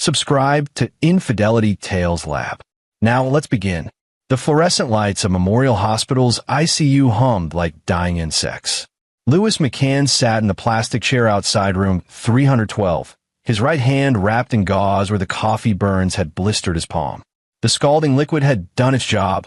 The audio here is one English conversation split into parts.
Subscribe to Infidelity Tales Lab. Now let's begin. The fluorescent lights of Memorial Hospital's ICU hummed like dying insects. Lewis McCann sat in the plastic chair outside room 312, his right hand wrapped in gauze where the coffee burns had blistered his palm. The scalding liquid had done its job.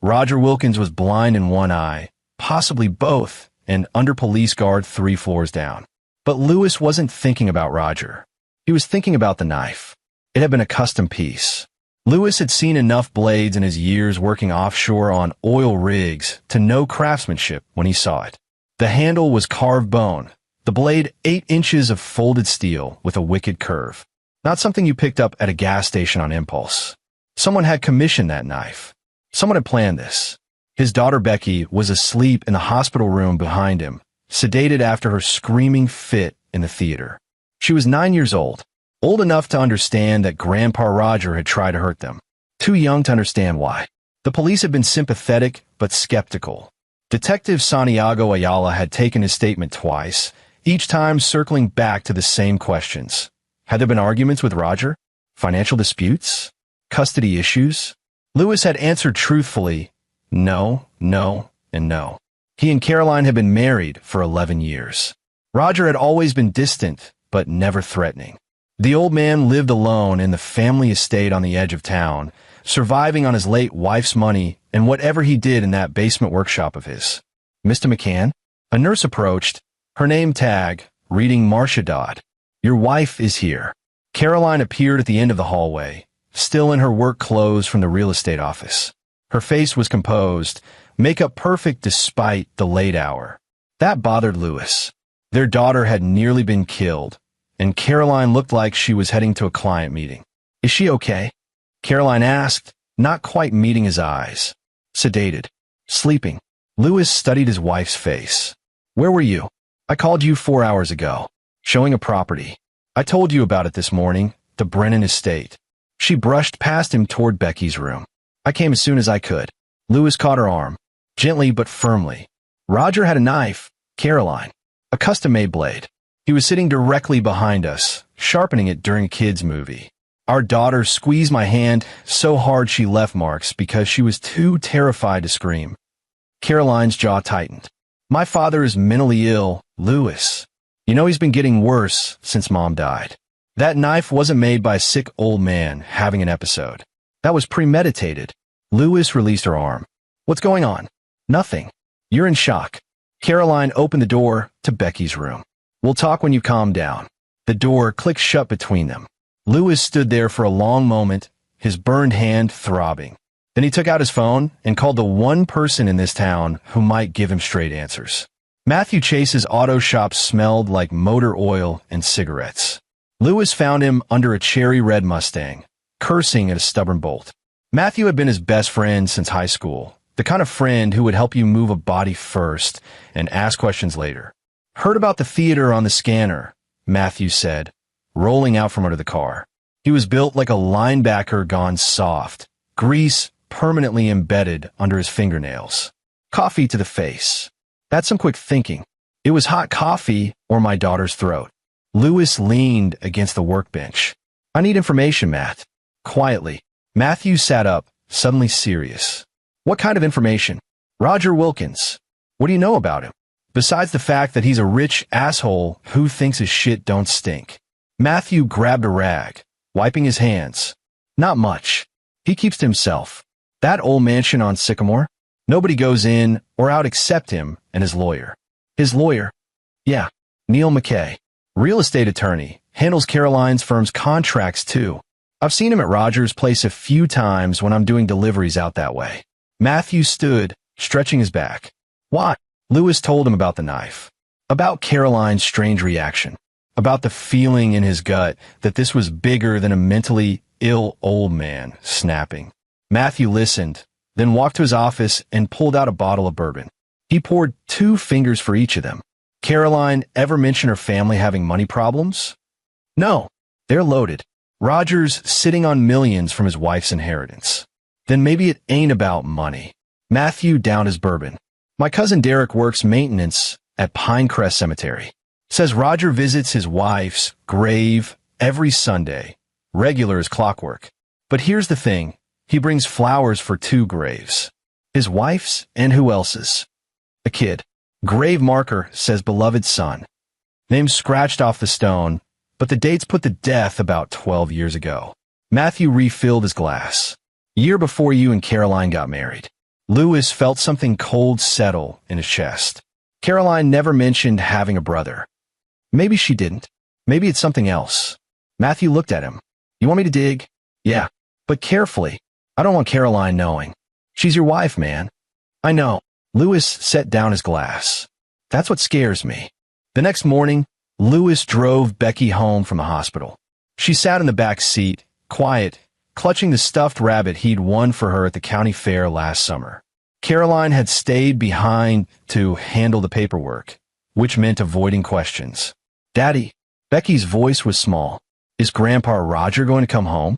Roger Wilkins was blind in one eye, possibly both, and under police guard 3 floors down. But Lewis wasn't thinking about Roger. He was thinking about the knife. It had been a custom piece. Lewis had seen enough blades in his years working offshore on oil rigs to know craftsmanship when he saw it. The handle was carved bone, the blade 8 inches of folded steel with a wicked curve. Not something you picked up at a gas station on impulse. Someone had commissioned that knife. Someone had planned this. His daughter Becky was asleep in the hospital room behind him, sedated after her screaming fit in the theater. She was 9 years old enough to understand that Grandpa Roger had tried to hurt them, too young to understand why. The police had been sympathetic but skeptical. Detective Santiago Ayala had taken his statement twice, each time circling back to the same questions. Had there been arguments with Roger? Financial disputes? Custody issues? Lewis had answered truthfully, no, no, and no. He and Caroline had been married for 11 years. Roger had always been distant, but never threatening. The old man lived alone in the family estate on the edge of town, surviving on his late wife's money and whatever he did in that basement workshop of his. Mr. McCann? A nurse approached, her name tag, reading Marcia Dodd. Your wife is here. Caroline appeared at the end of the hallway, still in her work clothes from the real estate office. Her face was composed, makeup perfect despite the late hour. That bothered Lewis. Their daughter had nearly been killed, and Caroline looked like she was heading to a client meeting. Is she okay? Caroline asked, not quite meeting his eyes. Sedated. Sleeping. Lewis studied his wife's face. Where were you? I called you 4 hours ago. Showing a property. I told you about it this morning, the Brennan estate. She brushed past him toward Becky's room. I came as soon as I could. Lewis caught her arm, gently but firmly. Roger had a knife, Caroline, a custom-made blade. He was sitting directly behind us, sharpening it during a kids' movie. Our daughter squeezed my hand so hard she left marks because she was too terrified to scream. Caroline's jaw tightened. My father is mentally ill, Lewis. You know he's been getting worse since Mom died. That knife wasn't made by a sick old man having an episode. That was premeditated. Lewis released her arm. What's going on? Nothing. You're in shock. Caroline opened the door to Becky's room. We'll talk when you calm down. The door clicked shut between them. Lewis stood there for a long moment, his burned hand throbbing. Then he took out his phone and called the one person in this town who might give him straight answers. Matthew Chase's auto shop smelled like motor oil and cigarettes. Lewis found him under a cherry red Mustang, cursing at a stubborn bolt. Matthew had been his best friend since high school, the kind of friend who would help you move a body first and ask questions later. Heard about the theater on the scanner, Matthew said, rolling out from under the car. He was built like a linebacker gone soft, grease permanently embedded under his fingernails. Coffee to the face. That's some quick thinking. It was hot coffee or my daughter's throat. Lewis leaned against the workbench. I need information, Matt. Quietly. Matthew sat up, suddenly serious. What kind of information? Roger Wilkins. What do you know about him? Besides the fact that he's a rich asshole who thinks his shit don't stink. Matthew grabbed a rag, wiping his hands. Not much. He keeps to himself. That old mansion on Sycamore? Nobody goes in or out except him and his lawyer. His lawyer? Yeah, Neil McKay. Real estate attorney. Handles Caroline's firm's contracts too. I've seen him at Roger's place a few times when I'm doing deliveries out that way. Matthew stood, stretching his back. Why? Lewis told him about the knife. About Caroline's strange reaction. About the feeling in his gut that this was bigger than a mentally ill old man snapping. Matthew listened, then walked to his office and pulled out a bottle of bourbon. He poured 2 fingers for each of them. Caroline ever mention her family having money problems? No, they're loaded. Roger's sitting on millions from his wife's inheritance. Then maybe it ain't about money. Matthew downed his bourbon. My cousin Derek works maintenance at Pinecrest Cemetery. Says Roger visits his wife's grave every Sunday, regular as clockwork. But here's the thing. He brings flowers for 2 graves. His wife's and who else's? A kid. Grave marker says beloved son. Name scratched off the stone, but the dates put the death about 12 years ago. Matthew refilled his glass. Year before you and Caroline got married. Louis felt something cold settle in his chest. Caroline never mentioned having a brother. Maybe she didn't. Maybe it's something else. Matthew looked at him. You want me to dig? Yeah, but carefully. I don't want Caroline knowing. She's your wife, man. I know. Louis set down his glass. That's what scares me. The next morning, Louis drove Becky home from the hospital. She sat in the back seat, quiet, clutching the stuffed rabbit he'd won for her at the county fair last summer. Caroline had stayed behind to handle the paperwork, which meant avoiding questions. Daddy, Becky's voice was small. Is Grandpa Roger going to come home?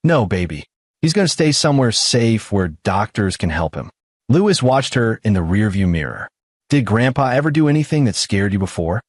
No, baby. He's going to stay somewhere safe where doctors can help him. Louis watched her in the rearview mirror. Did Grandpa ever do anything that scared you before?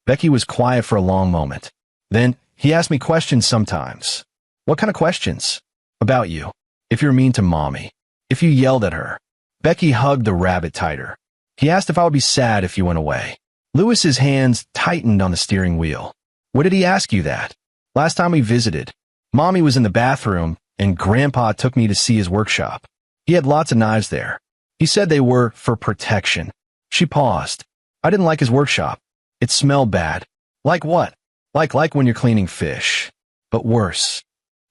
Becky was quiet for a long moment. Then, he asked me questions sometimes. What kind of questions? About you. If you're mean to Mommy. If you yelled at her. Becky hugged the rabbit tighter. He asked if I would be sad if you went away. Louis's hands tightened on the steering wheel. What did he ask you that? Last time we visited, Mommy was in the bathroom, and Grandpa took me to see his workshop. He had lots of knives there. He said they were for protection. She paused. I didn't like his workshop. It smelled bad. Like what? Like when you're cleaning fish. But worse.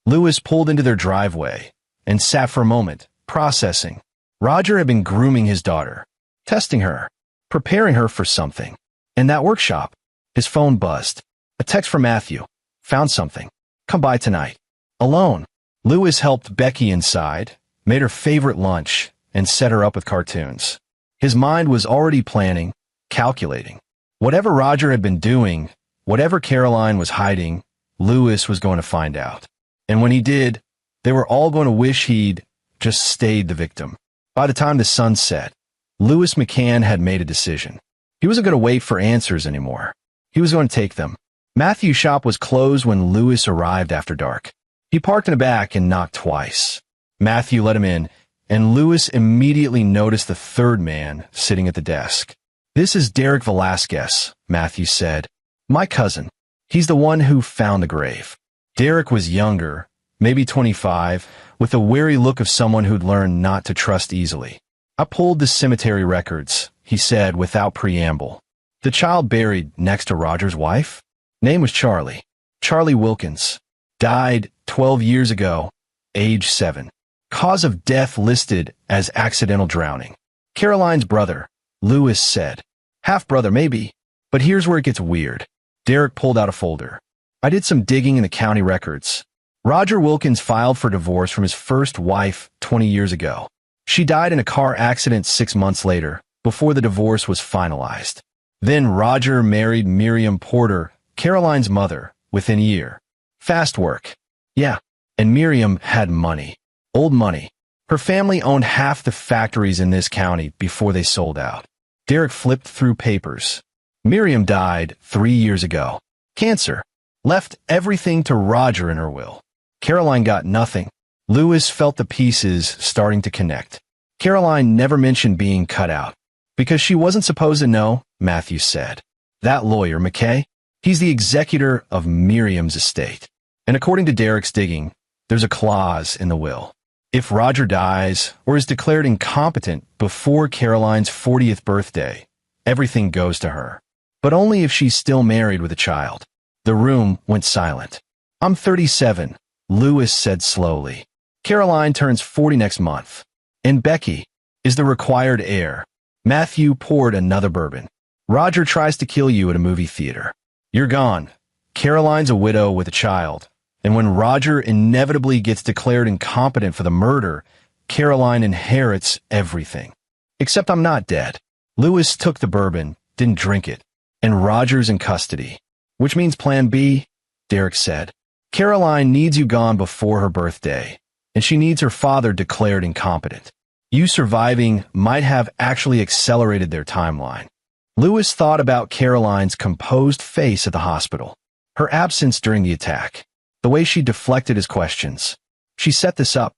Louis pulled into their driveway and sat for a moment, processing. Roger had been grooming his daughter, testing her, preparing her for something. In that workshop, his phone buzzed. A text from Matthew. Found something. Come by tonight. Alone. Louis helped Becky inside, made her favorite lunch, and set her up with cartoons. His mind was already planning, calculating. Whatever Roger had been doing, whatever Caroline was hiding, Louis was going to find out. And when he did, they were all going to wish he'd just stayed the victim. By the time the sun set, Louis McCann had made a decision. He wasn't going to wait for answers anymore. He was going to take them. Matthew's shop was closed when Louis arrived after dark. He parked in the back and knocked twice. Matthew let him in, and Louis immediately noticed the third man sitting at the desk. This is Derek Velasquez, Matthew said. My cousin. He's the one who found the grave. Derek was younger, maybe 25, with a wary look of someone who'd learned not to trust easily. I pulled the cemetery records, he said without preamble. The child buried next to Roger's wife? Name was Charlie. Charlie Wilkins. Died 12 years ago, age 7. Cause of death listed as accidental drowning. Caroline's brother, Louis said. Half-brother maybe, but here's where it gets weird. Derek pulled out a folder. I did some digging in the county records. Roger Wilkins filed for divorce from his first wife 20 years ago. She died in a car accident 6 months later, before the divorce was finalized. Then Roger married Miriam Porter, Caroline's mother, within a year. Fast work. Yeah, and Miriam had money. Old money. Her family owned half the factories in this county before they sold out. Derek flipped through papers. Miriam died 3 years ago. Cancer. Left everything to Roger in her will. Caroline got nothing. Louis felt the pieces starting to connect. Caroline never mentioned being cut out. Because she wasn't supposed to know, Matthew said. That lawyer, McKay, he's the executor of Miriam's estate. And according to Derek's digging, there's a clause in the will. If Roger dies or is declared incompetent before Caroline's 40th birthday, everything goes to her. But only if she's still married with a child. The room went silent. I'm 37, Louis said slowly. Caroline turns 40 next month. And Becky is the required heir. Matthew poured another bourbon. Roger tries to kill you at a movie theater. You're gone. Caroline's a widow with a child. And when Roger inevitably gets declared incompetent for the murder, Caroline inherits everything. Except I'm not dead. Louis took the bourbon, didn't drink it. And Roger's in custody. Which means plan B, Derek said. Caroline needs you gone before her birthday, and she needs her father declared incompetent. You surviving might have actually accelerated their timeline. Louis thought about Caroline's composed face at the hospital, her absence during the attack. the way she deflected his questions. She set this up.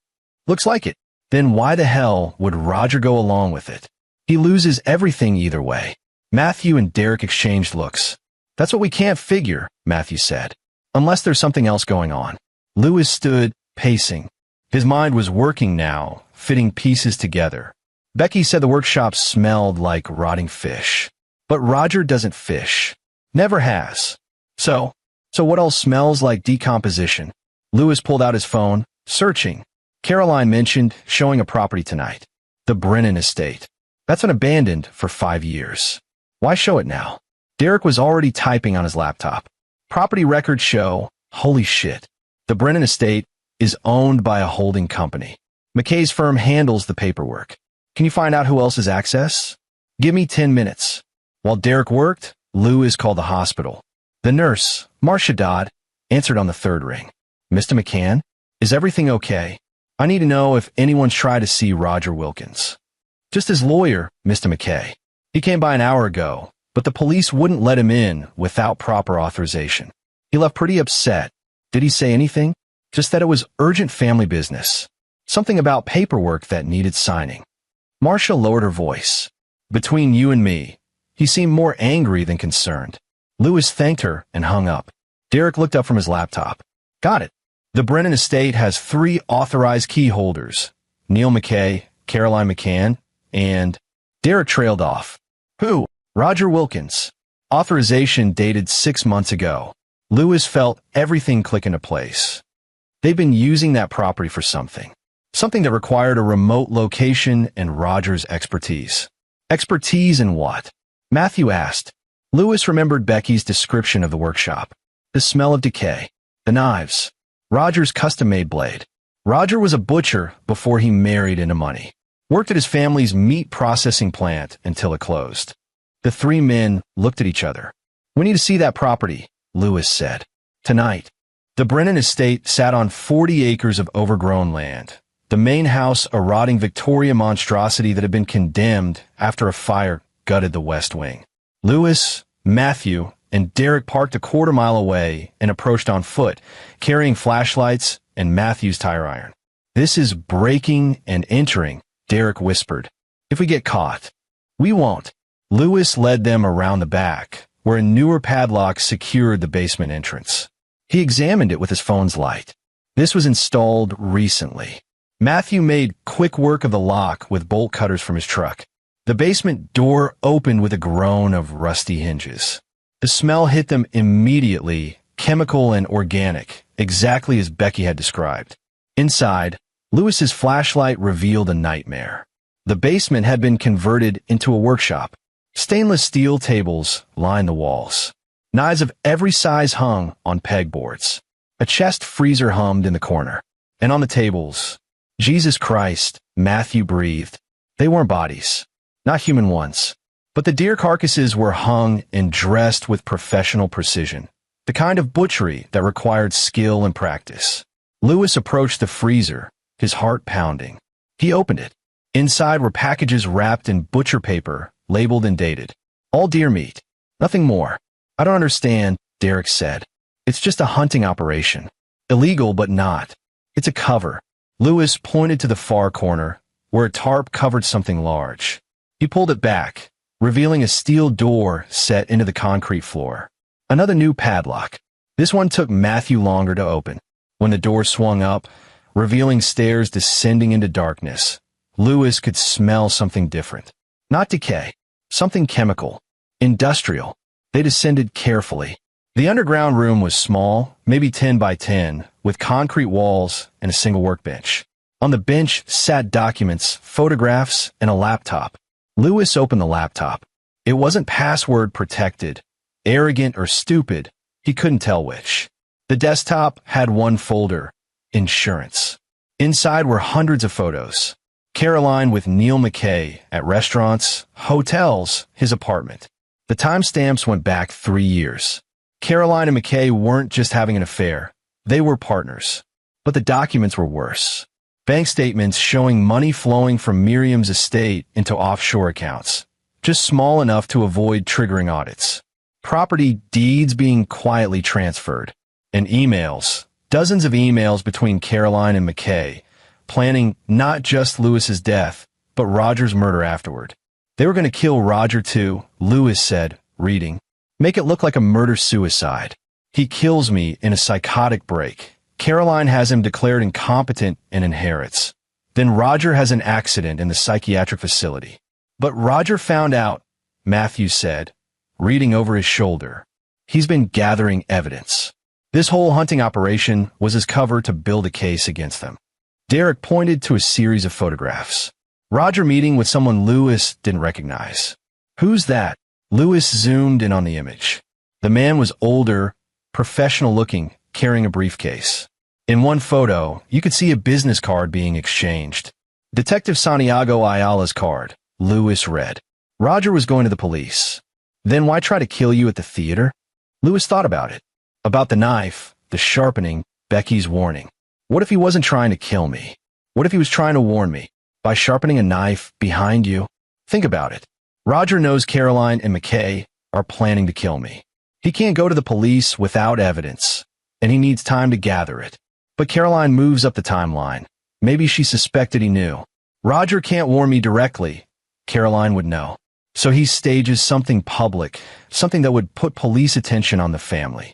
Looks like it. Then why the hell would Roger go along with it? He loses everything either way. Matthew and Derek exchanged looks. That's what we can't figure, Matthew said. Unless there's something else going on. Lewis stood, pacing. His mind was working now, fitting pieces together. Becky said the workshop smelled like rotting fish. But Roger doesn't fish. Never has. So what else smells like decomposition? Lewis pulled out his phone, searching. Caroline mentioned showing a property tonight. The Brennan estate. That's been abandoned for 5 years. Why show it now? Derek was already typing on his laptop. Property records show, holy shit. The Brennan estate is owned by a holding company. McKay's firm handles the paperwork. Can you find out who else has access? Give me 10 minutes. While Derek worked, Lewis called the hospital. The nurse, Marcia Dodd, answered on the third ring. Mr. McCann, is everything okay? I need to know if anyone's tried to see Roger Wilkins. Just his lawyer, Mr. McKay. He came by an hour ago, but the police wouldn't let him in without proper authorization. He left pretty upset. Did he say anything? Just that it was urgent family business. Something about paperwork that needed signing. Marcia lowered her voice. Between you and me, he seemed more angry than concerned. Lewis thanked her and hung up. Derek looked up from his laptop. Got it. The Brennan estate has 3 authorized key holders. Neil McKay, Caroline McCann, and... Derek trailed off. Who? Roger Wilkins. Authorization dated 6 months ago. Lewis felt everything click into place. They've been using that property for something. Something that required a remote location and Roger's expertise. Expertise in what? Matthew asked. Lewis remembered Becky's description of the workshop. The smell of decay. The knives. Roger's custom-made blade. Roger was a butcher before he married into money. Worked at his family's meat processing plant until it closed. The 3 men looked at each other. We need to see that property, Lewis said. Tonight. The Brennan estate sat on 40 acres of overgrown land. The main house, a rotting Victoria monstrosity that had been condemned after a fire gutted the west wing. Lewis, Matthew, and Derek parked a quarter-mile away and approached on foot, carrying flashlights and Matthew's tire iron. This is breaking and entering, Derek whispered. If we get caught. We won't. Lewis led them around the back, where a newer padlock secured the basement entrance. He examined it with his phone's light. This was installed recently. Matthew made quick work of the lock with bolt cutters from his truck. The basement door opened with a groan of rusty hinges. The smell hit them immediately, chemical and organic, exactly as Becky had described. Inside, Lewis's flashlight revealed a nightmare. The basement had been converted into a workshop. Stainless steel tables lined the walls. Knives of every size hung on pegboards. A chest freezer hummed in the corner. And on the tables, Jesus Christ, Matthew breathed. They weren't bodies. Not human ones. But the deer carcasses were hung and dressed with professional precision. The kind of butchery that required skill and practice. Lewis approached the freezer, his heart pounding. He opened it. Inside were packages wrapped in butcher paper, labeled and dated. All deer meat. Nothing more. I don't understand, Derek said. It's just a hunting operation. Illegal, but not. It's a cover. Lewis pointed to the far corner, where a tarp covered something large. He pulled it back, revealing a steel door set into the concrete floor. Another new padlock. This one took Matthew longer to open. When the door swung up, revealing stairs descending into darkness, Lewis could smell something different. Not decay. Something chemical. Industrial. They descended carefully. The underground room was small, maybe 10 by 10, with concrete walls and a single workbench. On the bench sat documents, photographs, and a laptop. Lewis opened the laptop. It wasn't password protected. Arrogant or stupid, he couldn't tell which. The desktop had one folder, insurance. Inside were hundreds of photos. Caroline with Neil McKay at restaurants, hotels, his apartment. The timestamps went back 3 years. Caroline and McKay weren't just having an affair. They were partners. But the documents were worse. Bank statements showing money flowing from Miriam's estate into offshore accounts, just small enough to avoid triggering audits. Property deeds being quietly transferred. And emails, Dozens of emails between Caroline and McKay, planning not just Lewis's death, but Roger's murder afterward. They were going to kill Roger too, Lewis said, reading. Make it look like a murder-suicide. He kills me in a psychotic break. Caroline has him declared incompetent and inherits. Then Roger has an accident in the psychiatric facility. But Roger found out, Matthew said, reading over his shoulder. He's been gathering evidence. This whole hunting operation was his cover to build a case against them. Derek pointed to a series of photographs. Roger meeting with someone Lewis didn't recognize. Who's that? Lewis zoomed in on the image. The man was older, professional-looking, carrying a briefcase. In one photo, you could see a business card being exchanged. Detective Santiago Ayala's card, Lewis read. Roger was going to the police. Then why try to kill you at the theater? Lewis thought about it. About the knife, the sharpening, Becky's warning. What if he wasn't trying to kill me? What if he was trying to warn me? By sharpening a knife behind you? Think about it. Roger knows Caroline and McKay are planning to kill me. He can't go to the police without evidence, and he needs time to gather it. But Caroline moves up the timeline. Maybe she suspected he knew. Roger can't warn me directly. Caroline would know. So he stages something public, something that would put police attention on the family.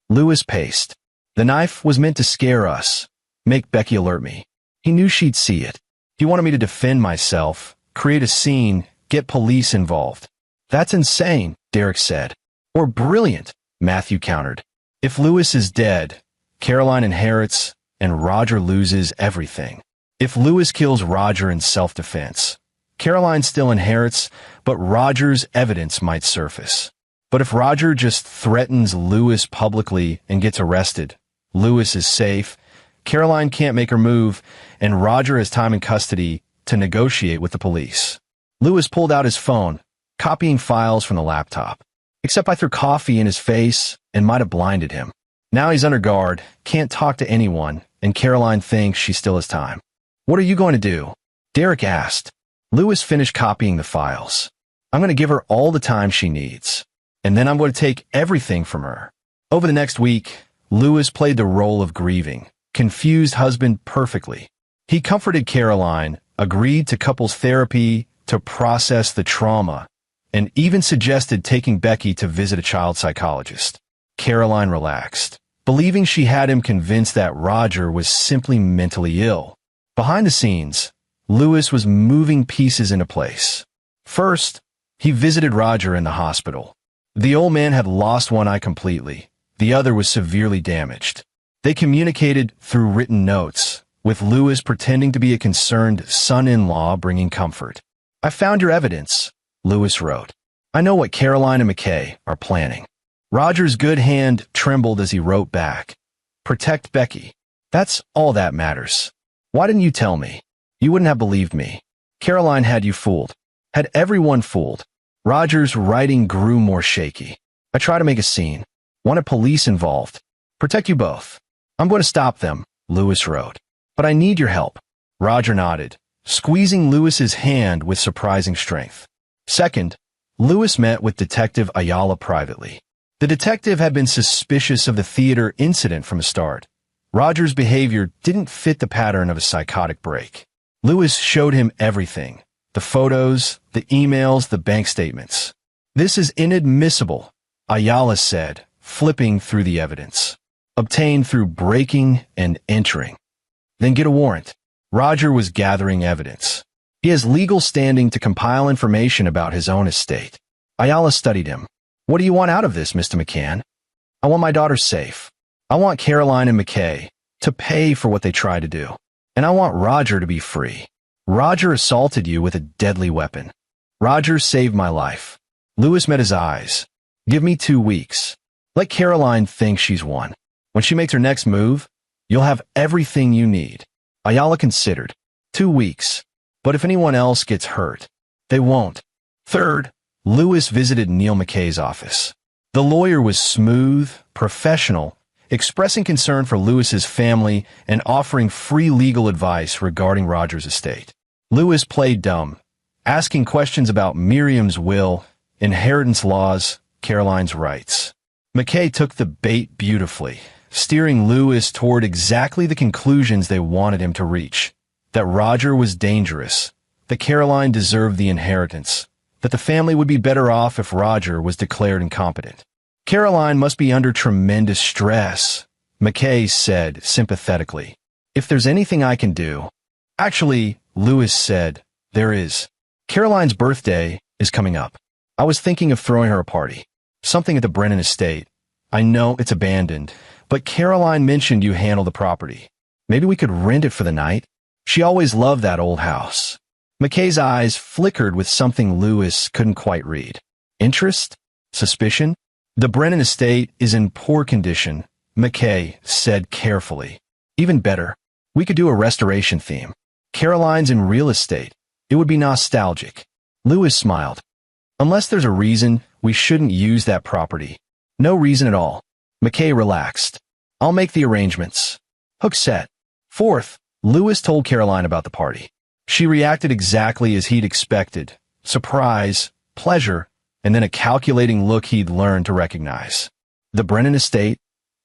Lewis paced. The knife was meant to scare us, make Becky alert me. He knew she'd see it. He wanted me to defend myself, create a scene, get police involved. That's insane, Derek said. Or brilliant, Matthew countered. If Lewis is dead, Caroline inherits, and Roger loses everything. If Lewis kills Roger in self-defense, Caroline still inherits, but Roger's evidence might surface. But if Roger just threatens Lewis publicly and gets arrested, Lewis is safe, Caroline can't make her move, and Roger has time in custody to negotiate with the police. Lewis pulled out his phone, copying files from the laptop. Except I threw coffee in his face and might have blinded him. Now he's under guard, can't talk to anyone, and Caroline thinks she still has time. What are you going to do? Derek asked. Lewis finished copying the files. I'm going to give her all the time she needs, and then I'm going to take everything from her. Over the next week, Lewis played the role of grieving, confused husband perfectly. He comforted Caroline, agreed to couples therapy to process the trauma, and even suggested taking Becky to visit a child psychologist. Caroline relaxed, believing she had him convinced that Roger was simply mentally ill. Behind the scenes, Lewis was moving pieces into place. First, he visited Roger in the hospital. The old man had lost one eye completely. The other was severely damaged. They communicated through written notes, with Lewis pretending to be a concerned son-in-law bringing comfort. I found your evidence, Lewis wrote. I know what Caroline and McKay are planning. Roger's good hand trembled as he wrote back. Protect Becky. That's all that matters. Why didn't you tell me? You wouldn't have believed me. Caroline had you fooled. Had everyone fooled. Roger's writing grew more shaky. I tried to make a scene. Wanted police involved. Protect you both. I'm going to stop them, Lewis wrote. But I need your help. Roger nodded, squeezing Lewis's hand with surprising strength. Second, Lewis met with Detective Ayala privately. The detective had been suspicious of the theater incident from the start. Roger's behavior didn't fit the pattern of a psychotic break. Lewis showed him everything. The photos, the emails, the bank statements. This is inadmissible, Ayala said, flipping through the evidence. Obtained through breaking and entering. Then get a warrant. Roger was gathering evidence. He has legal standing to compile information about his own estate. Ayala studied him. What do you want out of this, Mr. McCann? I want my daughter safe. I want Caroline and McKay to pay for what they tried to do. And I want Roger to be free. Roger assaulted you with a deadly weapon. Roger saved my life. Lewis met his eyes. Give me 2 weeks. Let Caroline think she's won. When she makes her next move, you'll have everything you need. Ayala considered. 2 weeks. But if anyone else gets hurt, they won't. Third, Lewis visited Neil McKay's office. The lawyer was smooth, professional, expressing concern for Lewis's family and offering free legal advice regarding Roger's estate. Lewis played dumb, asking questions about Miriam's will, inheritance laws, Caroline's rights. McKay took the bait beautifully, steering Lewis toward exactly the conclusions they wanted him to reach. That Roger was dangerous, that Caroline deserved the inheritance, that the family would be better off if Roger was declared incompetent. Caroline must be under tremendous stress, McKay said sympathetically. If there's anything I can do. Actually, Lewis said, there is. Caroline's birthday is coming up. I was thinking of throwing her a party. Something at the Brennan estate. I know it's abandoned, but Caroline mentioned you handle the property. Maybe we could rent it for the night? She always loved that old house. McKay's eyes flickered with something Lewis couldn't quite read. Interest? Suspicion? The Brennan estate is in poor condition, McKay said carefully. Even better, we could do a restoration theme. Caroline's in real estate. It would be nostalgic. Lewis smiled. Unless there's a reason, we shouldn't use that property. No reason at all. McKay relaxed. I'll make the arrangements. Hook set. Fourth, Lewis told Caroline about the party. She reacted exactly as he'd expected. Surprise, pleasure, and then a calculating look he'd learned to recognize. The Brennan estate?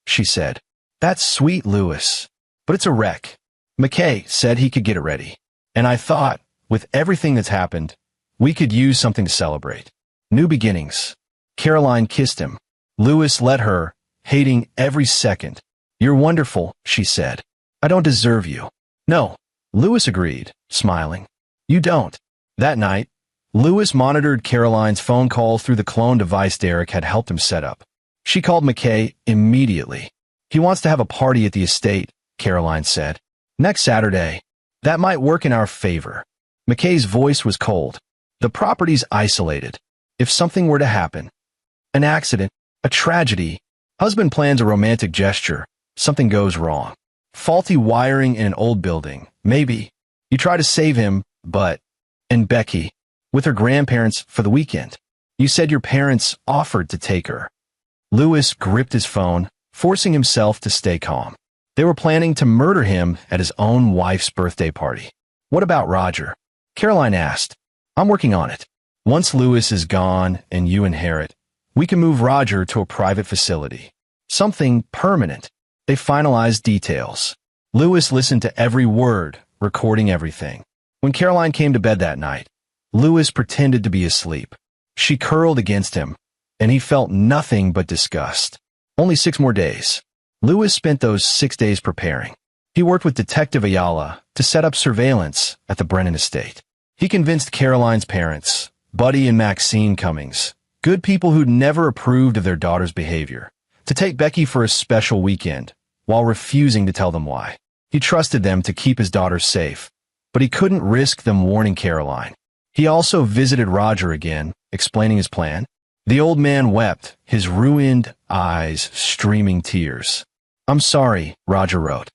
She said. That's sweet, Lewis. But it's a wreck. McKay said he could get it ready. And I thought, with everything that's happened, we could use something to celebrate. New beginnings. Caroline kissed him. Lewis let her, hating every second. You're wonderful, she said. I don't deserve you. No, Lewis agreed, smiling. You don't. That night, Lewis monitored Caroline's phone calls through the clone device Derek had helped him set up. She called McKay immediately. He wants to have a party at the estate, Caroline said. Next Saturday. That might work in our favor. McKay's voice was cold. The property's isolated. If something were to happen, an accident, a tragedy, husband plans a romantic gesture, something goes wrong. Faulty wiring in an old building, maybe. You try to save him, but... And Becky, with her grandparents for the weekend. You said your parents offered to take her. Lewis gripped his phone, forcing himself to stay calm. They were planning to murder him at his own wife's birthday party. What about Roger? Caroline asked. I'm working on it. Once Lewis is gone and you inherit, we can move Roger to a private facility. Something permanent. They finalized details. Lewis listened to every word, recording everything. When Caroline came to bed that night, Lewis pretended to be asleep. She curled against him, and he felt nothing but disgust. Only 6 more days. Lewis spent those 6 days preparing. He worked with Detective Ayala to set up surveillance at the Brennan estate. He convinced Caroline's parents, Buddy and Maxine Cummings, good people who'd never approved of their daughter's behavior, to take Becky for a special weekend, while refusing to tell them why. He trusted them to keep his daughter safe, but he couldn't risk them warning Caroline. He also visited Roger again, explaining his plan. The old man wept, his ruined eyes streaming tears. I'm sorry, Roger wrote.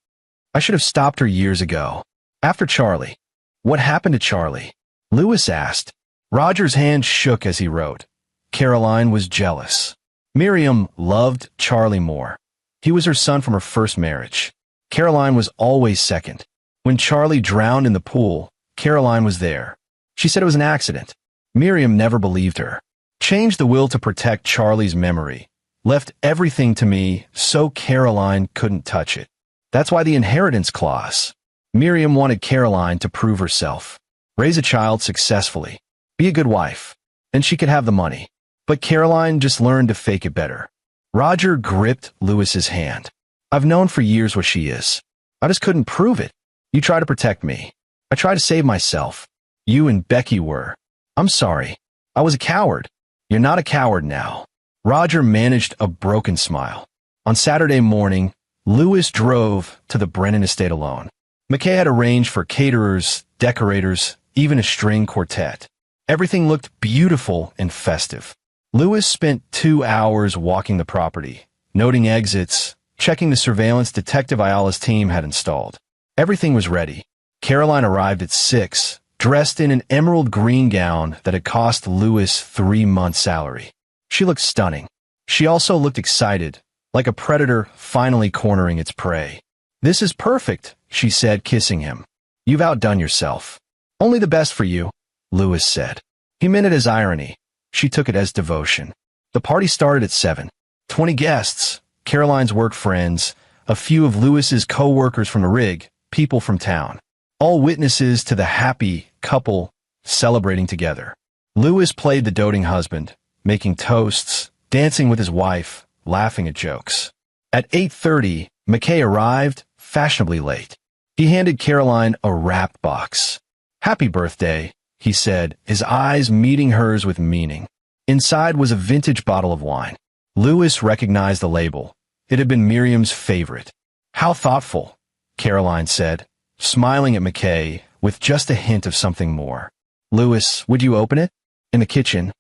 I should have stopped her years ago. After Charlie. What happened to Charlie? Lewis asked. Roger's hand shook as he wrote. Caroline was jealous. Miriam loved Charlie more. He was her son from her first marriage. Caroline was always second. When Charlie drowned in the pool, Caroline was there. She said it was an accident. Miriam never believed her. Changed the will to protect Charlie's memory. Left everything to me so Caroline couldn't touch it. That's why the inheritance clause. Miriam wanted Caroline to prove herself. Raise a child successfully. Be a good wife. And she could have the money. But Caroline just learned to fake it better. Roger gripped Lewis's hand. I've known for years what she is. I just couldn't prove it. You try to protect me. I try to save myself. You and Becky were. I'm sorry. I was a coward. You're not a coward now. Roger managed a broken smile. On Saturday morning, Lewis drove to the Brennan estate alone. McKay had arranged for caterers, decorators, even a string quartet. Everything looked beautiful and festive. Lewis spent 2 hours walking the property, noting exits, checking the surveillance Detective Ayala's team had installed. Everything was ready. Caroline arrived at 6, dressed in an emerald green gown that had cost Lewis 3 months' salary. She looked stunning. She also looked excited, like a predator finally cornering its prey. This is perfect, she said, kissing him. You've outdone yourself. Only the best for you, Lewis said. He meant it as irony. She took it as devotion. The party started at 7. 20 guests, Caroline's work friends, a few of Lewis's co-workers from the rig, people from town. All witnesses to the happy couple celebrating together. Lewis played the doting husband, making toasts, dancing with his wife, laughing at jokes. At 8:30, McKay arrived, fashionably late. He handed Caroline a wrapped box. "Happy birthday," he said, his eyes meeting hers with meaning. Inside was a vintage bottle of wine. Lewis recognized the label. It had been Miriam's favorite. "How thoughtful," Caroline said, smiling at McKay with just a hint of something more. "Lewis, would you open it?" "In the kitchen."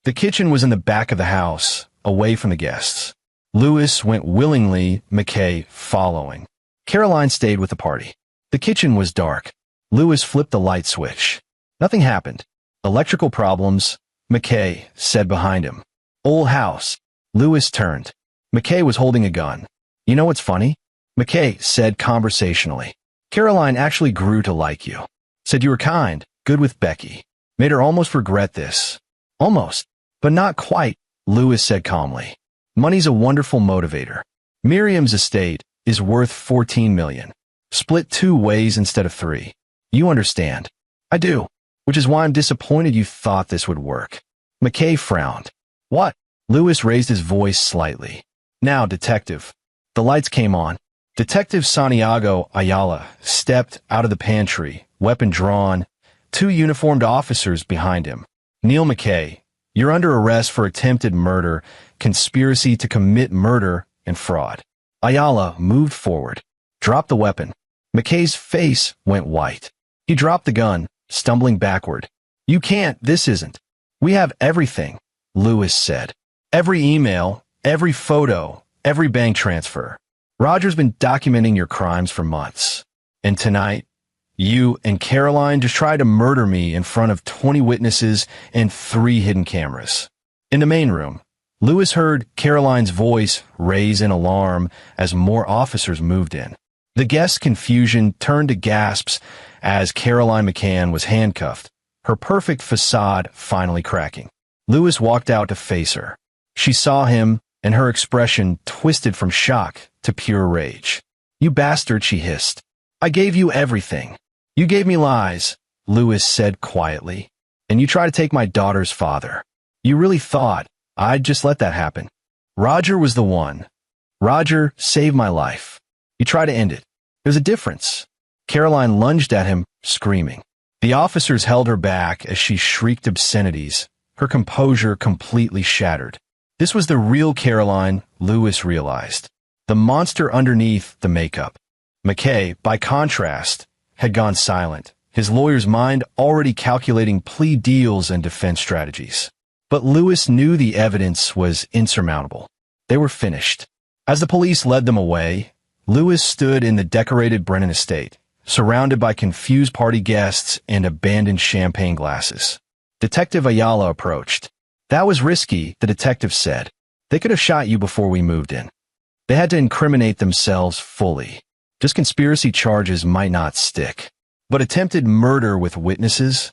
The kitchen was in the back of the house, away from the guests. Lewis went willingly, McKay following. Caroline stayed with the party. The kitchen was dark. Lewis flipped the light switch. Nothing happened. "Electrical problems," McKay said behind him. "Old house." Lewis turned. McKay was holding a gun. "You know what's funny?" McKay said conversationally. "Caroline actually grew to like you. Said you were kind, good with Becky. Made her almost regret this." "Almost, but not quite," Lewis said calmly. "Money's a wonderful motivator. Miriam's estate is worth $14 million. Split 2 ways instead of 3. You understand." "I do, which is why I'm disappointed you thought this would work." McKay frowned. "What?" Lewis raised his voice slightly. "Now, detective." The lights came on. Detective Santiago Ayala stepped out of the pantry, weapon drawn, 2 uniformed officers behind him. "Neil McKay, you're under arrest for attempted murder, conspiracy to commit murder, and fraud." Ayala moved forward. "Drop the weapon." McKay's face went white. He dropped the gun, stumbling backward. "You can't, this isn't." "We have everything," Lewis said. "Every email, every photo, every bank transfer. Roger's been documenting your crimes for months. And tonight, you and Caroline just tried to murder me in front of 20 witnesses and 3 hidden cameras." In the main room, Lewis heard Caroline's voice raise in alarm as more officers moved in. The guests' confusion turned to gasps as Caroline McCann was handcuffed, her perfect facade finally cracking. Lewis walked out to face her. She saw him, and her expression twisted from shock to pure rage. "You bastard," she hissed. "I gave you everything. You gave me lies," Lewis said quietly. "And you tried to take my daughter's father. You really thought I'd just let that happen. Roger was the one. Roger saved my life. You tried to end it. There's a difference." Caroline lunged at him, screaming. The officers held her back as she shrieked obscenities, her composure completely shattered. This was the real Caroline, Lewis realized. The monster underneath the makeup. McKay, by contrast, had gone silent, his lawyer's mind already calculating plea deals and defense strategies. But Lewis knew the evidence was insurmountable. They were finished. As the police led them away, Lewis stood in the decorated Brennan estate, surrounded by confused party guests and abandoned champagne glasses. Detective Ayala approached. "That was risky," the detective said. "They could have shot you before we moved in. They had to incriminate themselves fully. Just conspiracy charges might not stick. But attempted murder with witnesses?"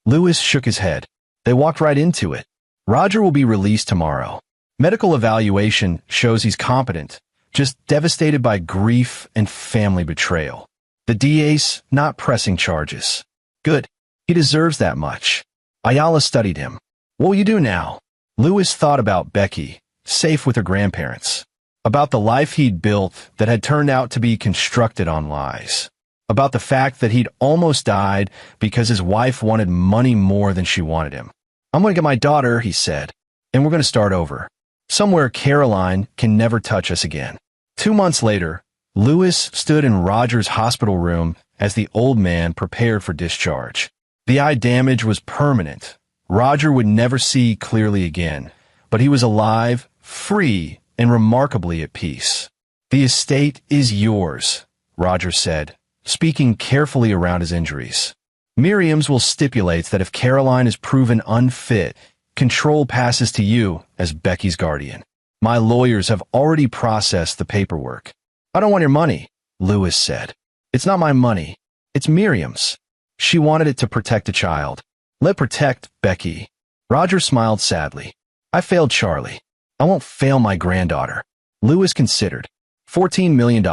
Lewis shook his head. "They walked right into it. Roger will be released tomorrow. Medical evaluation shows he's competent, just devastated by grief and family betrayal. The DA's not pressing charges. Good. He deserves that much." Ayala studied him. "What will you do now?" Lewis thought about Becky, safe with her grandparents. About the life he'd built that had turned out to be constructed on lies. About the fact that he'd almost died because his wife wanted money more than she wanted him. "I'm going to get my daughter," he said, "and we're going to start over. Somewhere Caroline can never touch us again." 2 months later, Lewis stood in Roger's hospital room as the old man prepared for discharge. The eye damage was permanent. Roger would never see clearly again, but he was alive, free, and remarkably at peace. "The estate is yours," Roger said, speaking carefully around his injuries. "Miriam's will stipulate that if Caroline is proven unfit, control passes to you as Becky's guardian. My lawyers have already processed the paperwork." "I don't want your money," Lewis said. "It's not my money. It's Miriam's. She wanted it to protect a child. Let protect Becky." Roger smiled sadly. "I failed Charlie. I won't fail my granddaughter." Lewis considered. $14 million.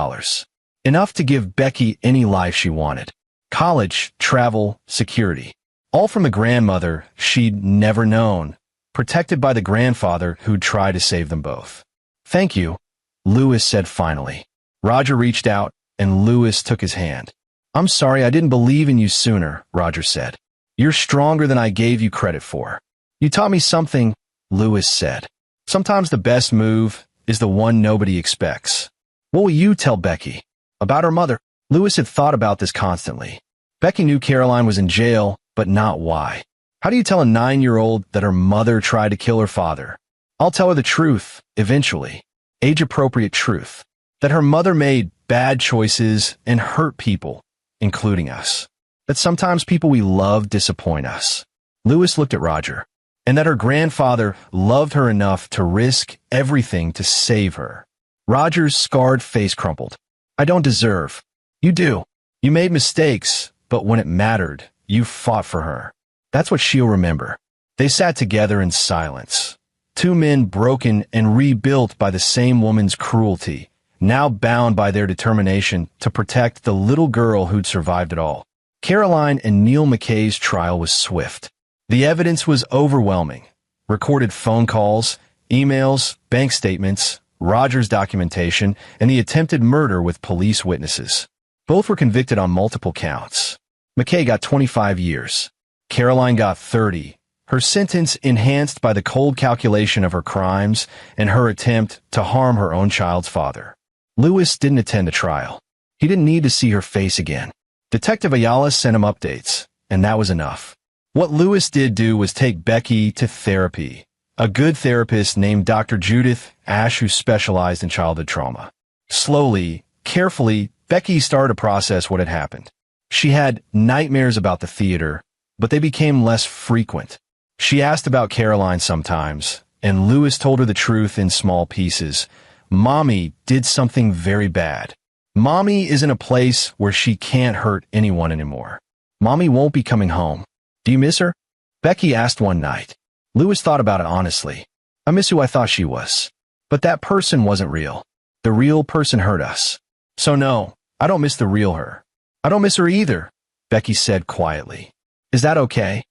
Enough to give Becky any life she wanted. College, travel, security. All from the grandmother she'd never known, protected by the grandfather who'd tried to save them both. "Thank you," Lewis said finally. Roger reached out, and Lewis took his hand. "I'm sorry I didn't believe in you sooner," Roger said. "You're stronger than I gave you credit for." "You taught me something," Lewis said. "Sometimes the best move is the one nobody expects." "What will you tell Becky?" "About her mother." Lewis had thought about this constantly. Becky knew Caroline was in jail, but not why. How do you tell a 9-year-old that her mother tried to kill her father? "I'll tell her the truth, eventually. Age-appropriate truth. That her mother made bad choices and hurt people, including us. That sometimes people we love disappoint us." Lewis looked at Roger. "And that her grandfather loved her enough to risk everything to save her." Roger's scarred face crumpled. "I don't deserve." "You do. You made mistakes, but when it mattered, you fought for her. That's what she'll remember." They sat together in silence. Two men broken and rebuilt by the same woman's cruelty, now bound by their determination to protect the little girl who'd survived it all. Caroline and Neil McKay's trial was swift. The evidence was overwhelming. Recorded phone calls, emails, bank statements, Roger's documentation, and the attempted murder with police witnesses. Both were convicted on multiple counts. McKay got 25 years. Caroline got 30, her sentence enhanced by the cold calculation of her crimes and her attempt to harm her own child's father. Lewis didn't attend the trial. He didn't need to see her face again. Detective Ayala sent him updates, and that was enough. What Lewis did do was take Becky to therapy, a good therapist named Dr. Judith Ash who specialized in childhood trauma. Slowly, carefully, Becky started to process what had happened. She had nightmares about the theater, but they became less frequent. She asked about Caroline sometimes, and Lewis told her the truth in small pieces. Mommy did something very bad. Mommy is in a place where she can't hurt anyone anymore. Mommy won't be coming home. "Do you miss her?" Becky asked one night. Lewis thought about it honestly. "I miss who I thought she was. But that person wasn't real. The real person hurt us. So no, I don't miss the real her." "I don't miss her either," Becky said quietly. "Is that okay?"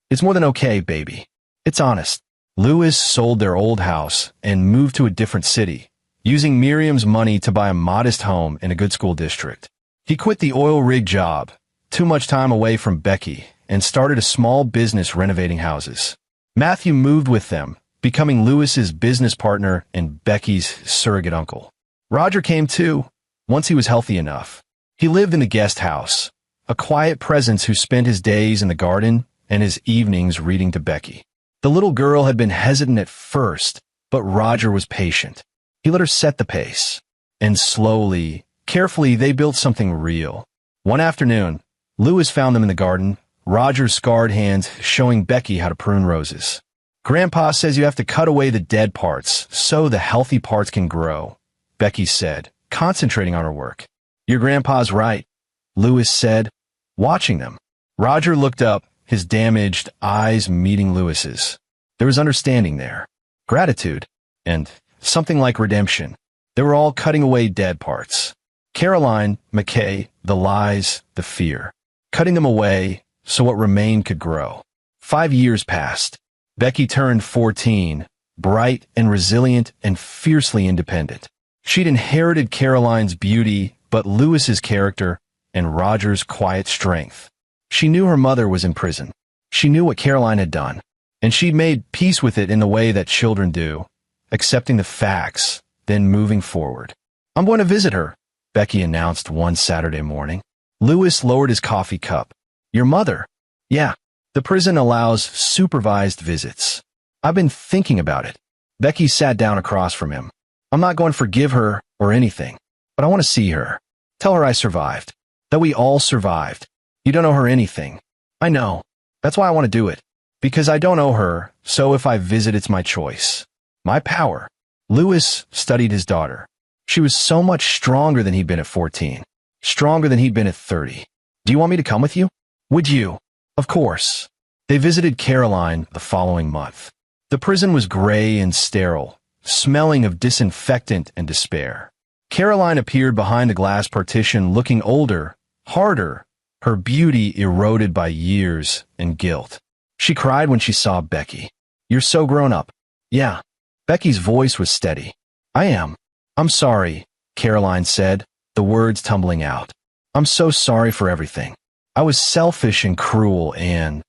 "It's more than okay, baby. It's honest." Lewis sold their old house and moved to a different city, using Miriam's money to buy a modest home in a good school district. He quit the oil rig job, too much time away from Becky, and started a small business renovating houses. Matthew moved with them, becoming Lewis's business partner and Becky's surrogate uncle. Roger came too, once he was healthy enough. He lived in the guest house, a quiet presence who spent his days in the garden and his evenings reading to Becky. The little girl had been hesitant at first, but Roger was patient. He let her set the pace. And slowly, carefully, they built something real. One afternoon, Lewis found them in the garden, Roger's scarred hands showing Becky how to prune roses. "Grandpa says you have to cut away the dead parts so the healthy parts can grow," Becky said, concentrating on her work. "Your grandpa's right," Lewis said, watching them. Roger looked up, his damaged eyes meeting Lewis's. There was understanding there, gratitude, and something like redemption. They were all cutting away dead parts. Caroline, McKay, the lies, the fear. Cutting them away so what remained could grow. 5 years passed. Becky turned 14, bright and resilient and fiercely independent. She'd inherited Caroline's beauty, but Lewis's character and Roger's quiet strength. She knew her mother was in prison. She knew what Caroline had done, and she'd made peace with it in the way that children do, accepting the facts, then moving forward. "I'm going to visit her," Becky announced one Saturday morning. Lewis lowered his coffee cup. "Your mother?" "Yeah. The prison allows supervised visits." "I've been thinking about it." Becky sat down across from him. "I'm not going to forgive her or anything, but I want to see her. Tell her I survived. That we all survived. You don't owe her anything." "I know. That's why I want to do it. Because I don't owe her, so if I visit, it's my choice. My power." Lewis studied his daughter. She was so much stronger than he'd been at 14. Stronger than he'd been at 30. "Do you want me to come with you?" "Would you?" "Of course." They visited Caroline the following month. The prison was gray and sterile, smelling of disinfectant and despair. Caroline appeared behind the glass partition looking older, harder, her beauty eroded by years and guilt. She cried when she saw Becky. "You're so grown up." "Yeah." Becky's voice was steady. "I am. I'm sorry," Caroline said, the words tumbling out. "I'm so sorry for everything. I was selfish and cruel and—"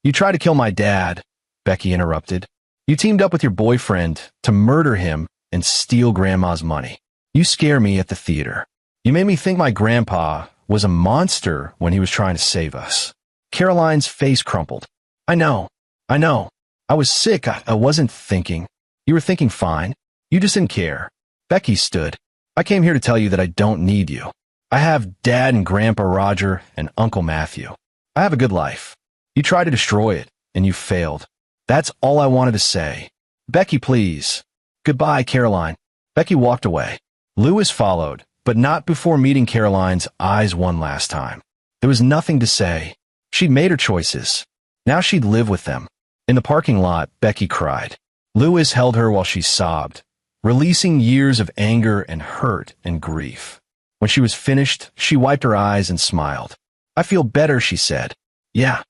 "You tried to kill my dad," Becky interrupted. "You teamed up with your boyfriend to murder him and steal Grandma's money. You scare me at the theater. You made me think my grandpa was a monster when he was trying to save us." Caroline's face crumpled. I know. I was sick. I wasn't thinking. You were thinking fine. You just didn't care." Becky stood. "I came here to tell you that I don't need you. I have Dad and Grandpa Roger and Uncle Matthew. I have a good life. You tried to destroy it, and you failed. That's all I wanted to say. Becky, please." "Goodbye, Caroline." Becky walked away. Lewis followed, but not before meeting Caroline's eyes one last time. There was nothing to say. She'd made her choices. Now she'd live with them. In the parking lot, Becky cried. Lewis held her while she sobbed, releasing years of anger and hurt and grief. When she was finished, she wiped her eyes and smiled. "I feel better," she said. Yeah,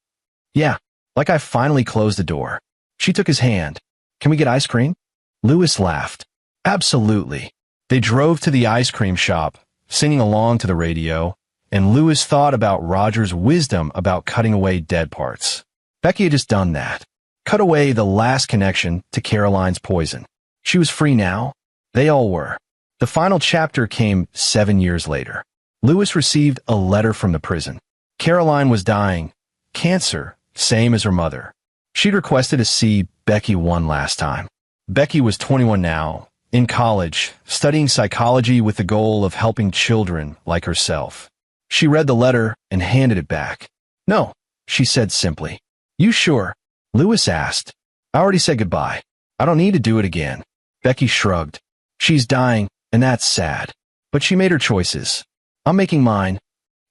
like I finally closed the door." She took his hand. "Can we get ice cream?" Lewis laughed. "Absolutely." They drove to the ice cream shop, singing along to the radio, and Lewis thought about Roger's wisdom about cutting away dead parts. Becky had just done that. Cut away the last connection to Caroline's poison. She was free now. They all were. The final chapter came 7 years later. Lewis received a letter from the prison. Caroline was dying. Cancer, same as her mother. She'd requested to see Becky one last time. Becky was 21 now, in college, studying psychology with the goal of helping children like herself. She read the letter and handed it back. "No," she said simply. "You sure?" Lewis asked. "I already said goodbye. I don't need to do it again." Becky shrugged. "She's dying, and that's sad. But she made her choices. I'm making mine."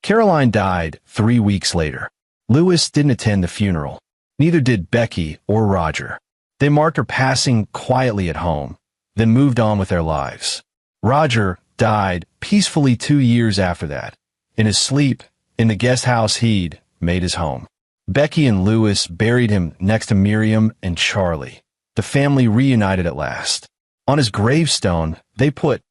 Caroline died 3 weeks later. Lewis didn't attend the funeral. Neither did Becky or Roger. They marked her passing quietly at home, then moved on with their lives. Roger died peacefully 2 years after that, in his sleep, in the guest house he'd made his home. Becky and Lewis buried him next to Miriam and Charlie. The family reunited at last. On his gravestone, they put,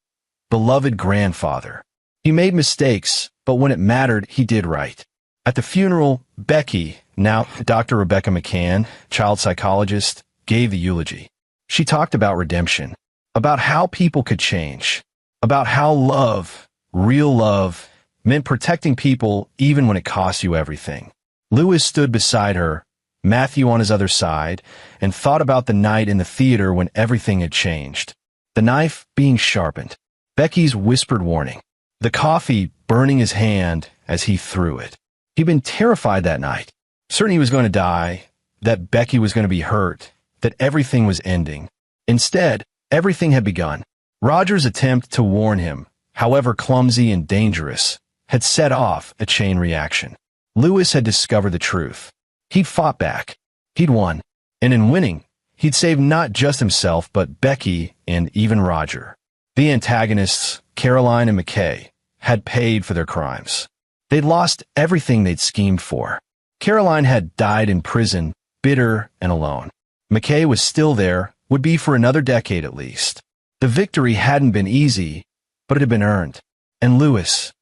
"Beloved grandfather." He made mistakes, but when it mattered, he did right. At the funeral, Becky, now Dr. Rebecca McCann, child psychologist, gave the eulogy. She talked about redemption, about how people could change, about how love, real love, meant protecting people even when it cost you everything. Lewis stood beside her, Matthew on his other side, and thought about the night in the theater when everything had changed. The knife being sharpened. Becky's whispered warning. The coffee burning his hand as he threw it. He'd been terrified that night. Certain he was going to die, that Becky was going to be hurt, that everything was ending. Instead, everything had begun. Roger's attempt to warn him, however clumsy and dangerous, had set off a chain reaction. Lewis had discovered the truth. He'd fought back. He'd won. And in winning, he'd saved not just himself, but Becky and even Roger. The antagonists, Caroline and McKay, had paid for their crimes. They'd lost everything they'd schemed for. Caroline had died in prison, bitter and alone. McKay was still there, would be for another decade at least. The victory hadn't been easy, but it had been earned. And Lewis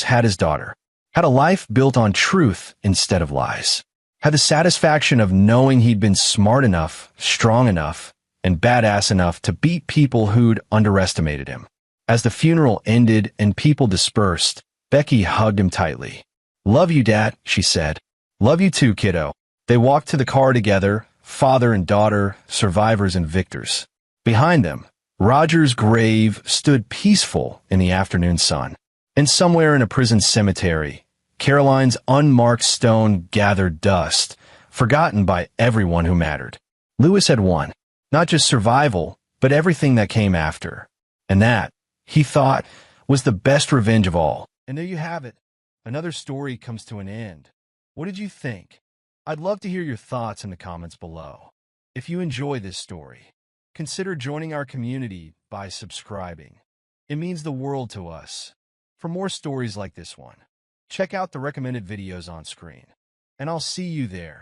had his daughter, had a life built on truth instead of lies, had the satisfaction of knowing he'd been smart enough, strong enough, and badass enough to beat people who'd underestimated him. As the funeral ended and people dispersed, Becky hugged him tightly. "Love you, Dad," she said. "Love you too, kiddo." They walked to the car together, father and daughter, survivors and victors. Behind them, Roger's grave stood peaceful in the afternoon sun. And somewhere in a prison cemetery, Caroline's unmarked stone gathered dust, forgotten by everyone who mattered. Lewis had won, not just survival, but everything that came after. And that, he thought, was the best revenge of all. And there you have it. Another story comes to an end. What did you think? I'd love to hear your thoughts in the comments below. If you enjoy this story, consider joining our community by subscribing. It means the world to us. For more stories like this one, check out the recommended videos on screen. And I'll see you there.